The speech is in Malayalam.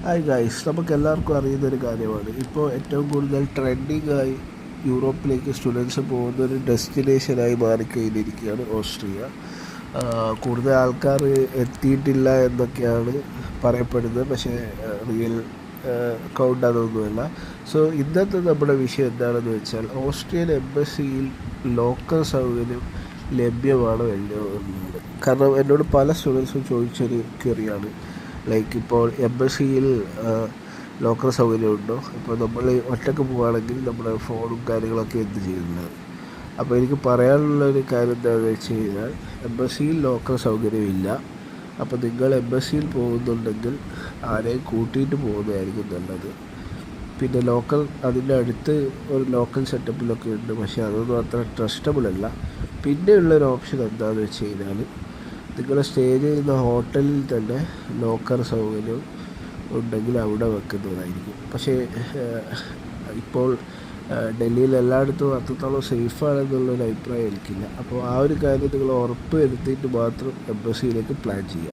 ഹായ് ഗൈസ്, നമുക്ക് എല്ലാവർക്കും അറിയുന്നൊരു കാര്യമാണ്. ഇപ്പോൾ ഏറ്റവും കൂടുതൽ ട്രെൻഡിങ് ആയി യൂറോപ്പിലേക്ക് സ്റ്റുഡൻസ് പോകുന്ന ഒരു ഡെസ്റ്റിനേഷനായി മാറിക്കഴിഞ്ഞിരിക്കുകയാണ് ഓസ്ട്രിയ. കൂടുതൽ ആൾക്കാർ എത്തിയിട്ടില്ല എന്നൊക്കെയാണ് പറയപ്പെടുന്നത്, പക്ഷേ റിയൽ കൗണ്ട് അതൊന്നുമല്ല. സോ ഇന്നത്തെ നമ്മുടെ വിഷയം എന്താണെന്ന് വെച്ചാൽ, ഓസ്ട്രിയൻ എംബസിയിൽ ലോക്കൽ സൗകര്യം ലഭ്യമാണോ അല്ലയോ എന്നുള്ളത്. കാരണം എന്നോട് പല സ്റ്റുഡൻസും ചോദിച്ചൊരു ക്വറിയാണ്. ലൈക്ക് ഇപ്പോൾ എംബസിയിൽ ലോക്കർ സൗകര്യമുണ്ടോ, ഇപ്പോൾ നമ്മൾ ഒറ്റയ്ക്ക് പോവുകയാണെങ്കിൽ നമ്മുടെ ഫോണും കാര്യങ്ങളൊക്കെ എന്ത് ചെയ്യുന്നത്. അപ്പോൾ എനിക്ക് പറയാനുള്ളൊരു കാര്യം എന്താണെന്ന് വെച്ച് കഴിഞ്ഞാൽ, എംബസിയിൽ ലോക്കർ സൗകര്യമില്ല. അപ്പോൾ നിങ്ങൾ എംബസിയിൽ പോകുന്നുണ്ടെങ്കിൽ ആരെയും കൂട്ടിയിട്ട് പോകുന്നതായിരിക്കും നല്ലത്. പിന്നെ ലോക്കൽ അതിൻ്റെ അടുത്ത് ഒരു ലോക്കൽ സെറ്റപ്പിലൊക്കെ ഉണ്ട്, പക്ഷേ അതൊന്നും അത്ര ട്രസ്റ്റബിൾ അല്ല. പിന്നെയുള്ളൊരു ഓപ്ഷൻ എന്താണെന്ന് വെച്ച് കഴിഞ്ഞാൽ, നിങ്ങൾ സ്റ്റേ ചെയ്യുന്ന ഹോട്ടലിൽ തന്നെ ലോക്കർ സൗകര്യം ഉണ്ടെങ്കിൽ അവിടെ വെക്കുന്നതായിരിക്കും. പക്ഷേ ഇപ്പോൾ ഡൽഹിയിൽ എല്ലായിടത്തും അത്രത്തോളം സേഫാണെന്നുള്ളൊരു അഭിപ്രായം എനിക്കില്ല. അപ്പോൾ ആ ഒരു കാര്യം നിങ്ങൾ ഉറപ്പ് വരുത്തിയിട്ട് മാത്രം എംബസിയിലേക്ക് പ്ലാൻ ചെയ്യുക.